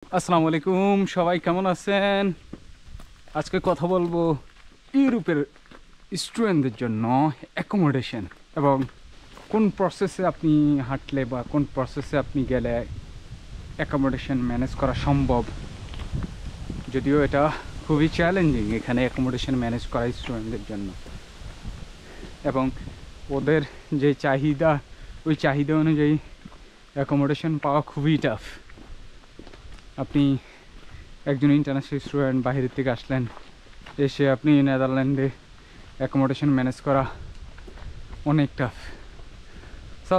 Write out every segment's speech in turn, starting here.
আসসালামু আলাইকুম, সবাই কেমন আছেন? আজকে কথা বলবো ইউরোপের স্টুডেন্টদের জন্য অ্যাকোমোডেশন এবং কোন প্রসেসে আপনি হাঁটলে বা কোন প্রসেসে আপনি গেলে অ্যাকোমোডেশন ম্যানেজ করা সম্ভব। যদিও এটা খুবই চ্যালেঞ্জিং এখানে অ্যাকোমোডেশন ম্যানেজ করা স্টুডেন্টদের জন্য, এবং ওদের যে চাহিদা ওই চাহিদা অনুযায়ী অ্যাকোমোডেশন পাওয়া খুবই টাফ। আপনি একজন ইন্টারন্যাশনাল স্টুডেন্ট বাইরের থেকে আসলেন, এসে আপনি নেদারল্যান্ডে অ্যাকোমোডেশন ম্যানেজ করা অনেক টাফ। সো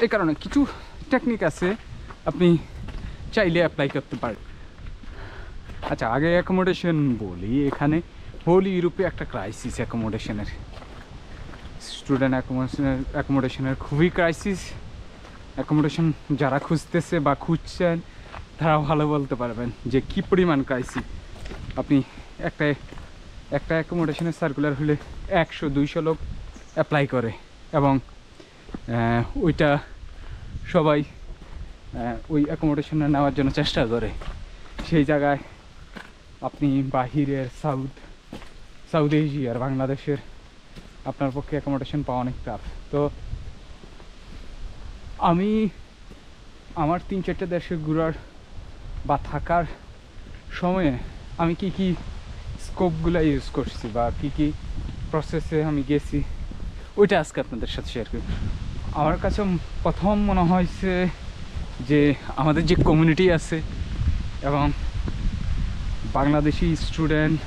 এই কারণে কিছু টেকনিক আছে, আপনি চাইলে অ্যাপ্লাই করতে পারেন। আচ্ছা, আগে অ্যাকোমোডেশন বলি। এখানে হোল ইউরোপে একটা ক্রাইসিস অ্যাকোমোডেশনের, স্টুডেন্ট অ্যাকোমোডেশনের খুবই ক্রাইসিস। অ্যাকোমোডেশন যারা খুঁজতেছে বা খুঁজছেন তারা ভালো বলতে পারবেন যে কী পরিমাণ ক্রাইসিস। আপনি একটা অ্যাকোমোডেশনের সার্কুলার হলে 100-200 লোক অ্যাপ্লাই করে, এবং ওইটা সবাই ওই অ্যাকোমোডেশনে নেওয়ার জন্য চেষ্টা করে। সেই জায়গায় আপনি বাহিরের সাউথ এশিয়ার বাংলাদেশের আপনার পক্ষে অ্যাকোমোডেশন পাওয়া অনেক টাফ। তো আমি আমার 3-4টা দেশে ঘোরার বা থাকার সময়ে আমি কি স্কোপগুলো ইউজ করছি বা কি প্রসেসে আমি গেছি, ওইটা আজকে আপনাদের সাথে শেয়ার করি। আমার কাছে প্রথম মনে হয়েছে যে আমাদের যে কমিউনিটি আছে এবং বাংলাদেশি স্টুডেন্ট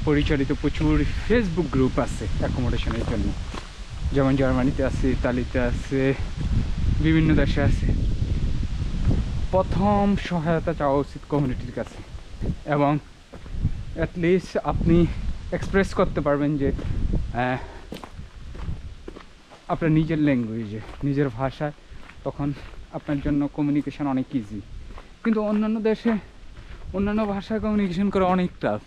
পরিচালিত প্রচুর ফেসবুক গ্রুপ আছে অ্যাকোমোডেশনের জন্য, যেমন জার্মানিতে আছে, ইতালিতে আছে, বিভিন্ন দেশে আছে। প্রথম সহায়তা চাওয়া উচিত কমিউনিটির কাছে, এবং অ্যাটলিস্ট আপনি এক্সপ্রেস করতে পারবেন যে আপনার নিজের ল্যাঙ্গুয়েজে, নিজের ভাষায়, তখন আপনার জন্য কমিউনিকেশান অনেক ইজি। কিন্তু অন্যান্য দেশে অন্যান্য ভাষায় কমিউনিকেশন করা অনেক টাফ।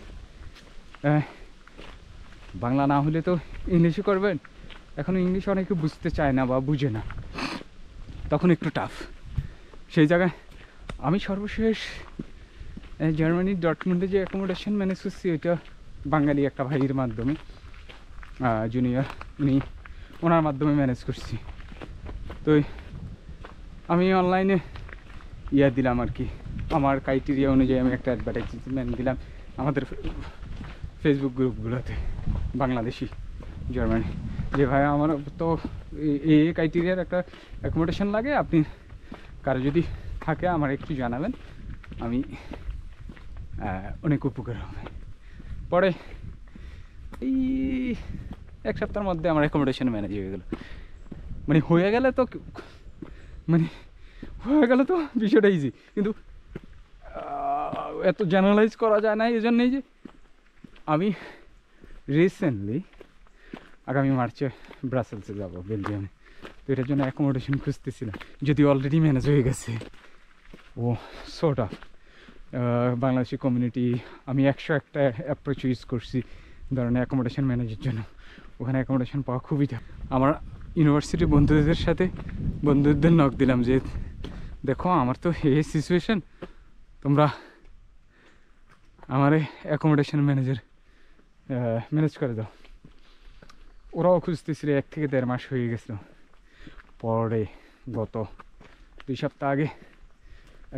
বাংলা না হলে তো ইংলিশে করবেন, এখন ইংলিশ অনেকে বুঝতে চায় না বা বুঝে না, তখন একটু টাফ। সেই জায়গায় আমি সর্বশেষ জার্মানির ডটমুন্ডে যে অ্যাকোমোডেশন ম্যানেজ করছি, ওইটা বাঙালি একটা ভাইয়ের মাধ্যমে, জুনিয়র, ওনার মাধ্যমে ম্যানেজ করছি। তো আমি অনলাইনে দিলাম আর কি, আমার ক্রাইটেরিয়া অনুযায়ী আমি একটা অ্যাডভার্টাইজমেন্ট দিলাম আমাদের ফেসবুক গ্রুপগুলোতে, বাংলাদেশি জার্মানি, যে ভাই আমার তো এই ক্রাইটেরিয়ার একটা অ্যাকোমোডেশন লাগে, আপনি কারো যদি থাকে আমার একটু জানাবেন, আমি অনেক উপকার হবে। পরে এই 1 সপ্তাহের মধ্যে আমার অ্যাকোমোডেশন ম্যানেজ হয়ে গেল। হয়ে গেলে তো বিষয়টা ইজি, কিন্তু এত জেনারেলাইজ করা যায় না। এই জন্যই যে আমি রিসেন্টলি আগামী মার্চে ব্রাসেলসে যাব, বেলজিয়ামে। তো এটার জন্য অ্যাকোমোডেশন খুঁজতেছিলাম, যদি অলরেডি ম্যানেজ হয়ে গেছে। ও সোট অফ বাংলাদেশি কমিউনিটি, আমি 101টা অ্যাপ্রোচ ইউজ করছি ধরনের অ্যাকোমোডেশন ম্যানেজের জন্য। ওখানে অ্যাকোমোডেশন পাওয়া খুবই টাফ। আমার ইউনিভার্সিটির বন্ধুদের নক দিলাম যে দেখো আমার তো এই সিচুয়েশন, তোমরা আমার অ্যাকোমোডেশন ম্যানেজ করে দাও। ওরাও খুঁজতেছিল, 1 থেকে 1.5 মাস হয়ে গেছিল। পরে গত 2 সপ্তাহ আগে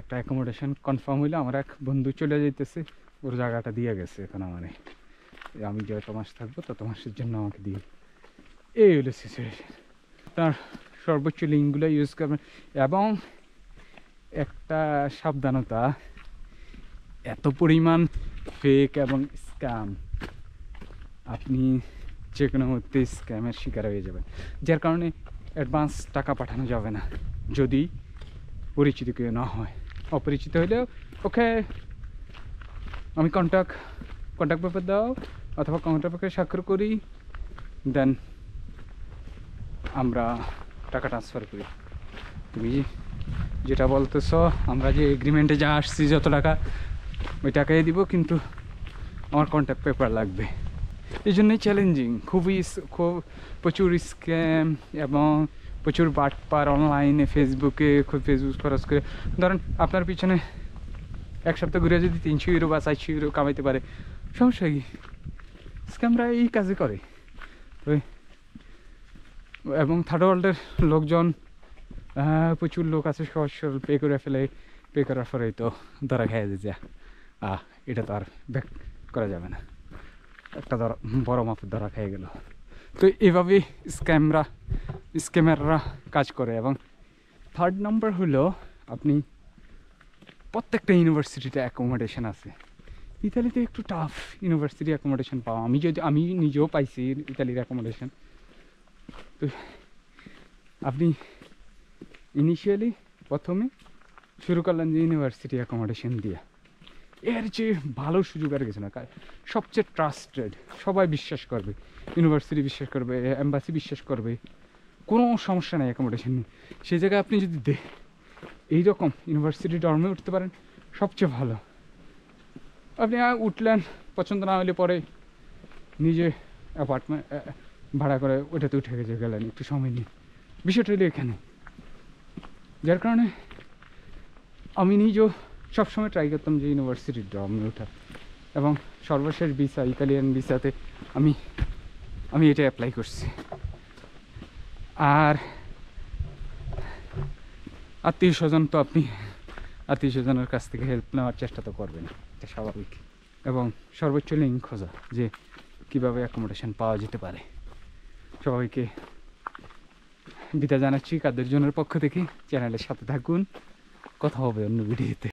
একটা অ্যাকোমোডেশন কনফার্ম হইলো। আমার এক বন্ধু চলে যাইতেছে, ওর জায়গাটা দিয়ে গেছে। এখন আমি যত মাস থাকবো তত মাসের জন্য আমাকে দিয়ে, এই হলো সিচুয়েশন। তার সর্বোচ্চ লিঙ্কগুলো ইউজ করবেন, এবং একটা সাবধানতা, এত পরিমাণ ফেক এবং স্ক্যাম, আপনি যে কোনো মুহূর্তে স্ক্যামের শিকার হয়ে যাবেন। যার কারণে অ্যাডভান্স টাকা পাঠানো যাবে না যদি পরিচিত কেউ না হয়। অপরিচিত হলেও ওকে আমি কন্ট্যাক্ট পেপার দাও অথবা কন্ট্যাক্ট পেপারে স্বাক্ষর করি, দেন আমরা টাকা ট্রান্সফার করি। তুমি যেটা বলতেছ, আমরা যে এগ্রিমেন্টে যা আসছি যত টাকা, ওই টাকাই দিব, কিন্তু আমার কন্ট্যাক্ট পেপার লাগবে। এই জন্যই চ্যালেঞ্জিং, খুব প্রচুর স্ক্যাম এবং প্রচুর বাটপার অনলাইনে ফেসবুকে ফেসবুক খরচ করে, ধরেন আপনার পিছনে এক সপ্তাহ ঘুরে যদি 300 ইউরো বা 400 ইউরো কামাইতে পারে, সমস্যা কি? স্ক্যামরা এই কাজে করে। তো এবং থার্ড ওয়ার্ল্ডের লোকজন প্রচুর লোক আছে সহজ সরল পে করে ফেলে, পে করার পরেই তো ধরা খেয়ে যে এটা তো আর ব্যাক করা যাবে না, একটা ধরা বড় মাপের ধরা খেয়ে গেল। তো এভাবেই স্ক্যামাররা কাজ করে। এবং থার্ড নাম্বার হলো আপনি প্রত্যেকটা ইউনিভার্সিটিতে অ্যাকোমোডেশন আছে। ইতালিতে একটু টাফ ইউনিভার্সিটি অ্যাকোমোডেশন পাওয়া, আমি নিজেও পাইছি ইতালির অ্যাকোমোডেশন। তো আপনি ইনিশিয়ালি প্রথমে শুরু করলেন যে ইউনিভার্সিটি অ্যাকোমোডেশন দিয়ে, এর যে ভালো সুযোগ আর কিছু না। সবচেয়ে ট্রাস্টেড, সবাই বিশ্বাস করবে, ইউনিভার্সিটি বিশ্বাস করবে, এম্বাসি বিশ্বাস করবে, কোনো সমস্যা নেই অ্যাকোমোডেশন নিয়ে। সেই জায়গায় আপনি যদি এইরকম ইউনিভার্সিটি ডর্মে উঠতে পারেন সবচেয়ে ভালো। আপনি উঠলেন, পছন্দ না হলে পরে নিজে অ্যাপার্টমেন্ট ভাড়া করে ওইটাতে উঠে গেলেন একটু সময় নিয়ে। বিষয়টা হলো এখানে, যার কারণে আমি নিজেও সবসময় ট্রাই করতাম যে ইউনিভার্সিটির ডর্মে ওঠা। এবং সর্বশেষ ভিসা, ইতালিয়ান ভিসাতে আমি এটা অ্যাপ্লাই করছি। আর আত্মীয় স্বজন তো আপনি আত্মীয় স্বজনের কাছ থেকে হেল্প নেওয়ার চেষ্টা তো করবেন, এটা স্বাভাবিক। এবং সর্বোচ্চ লিঙ্ক খোঁজা যে কীভাবে অ্যাকোমোডেশন পাওয়া যেতে পারে। সবাইকে বিদায় জানাচ্ছি কাদের জনের পক্ষ থেকে। চ্যানেলের সাথে থাকুন, কথা হবে অন্য ভিডিওতে।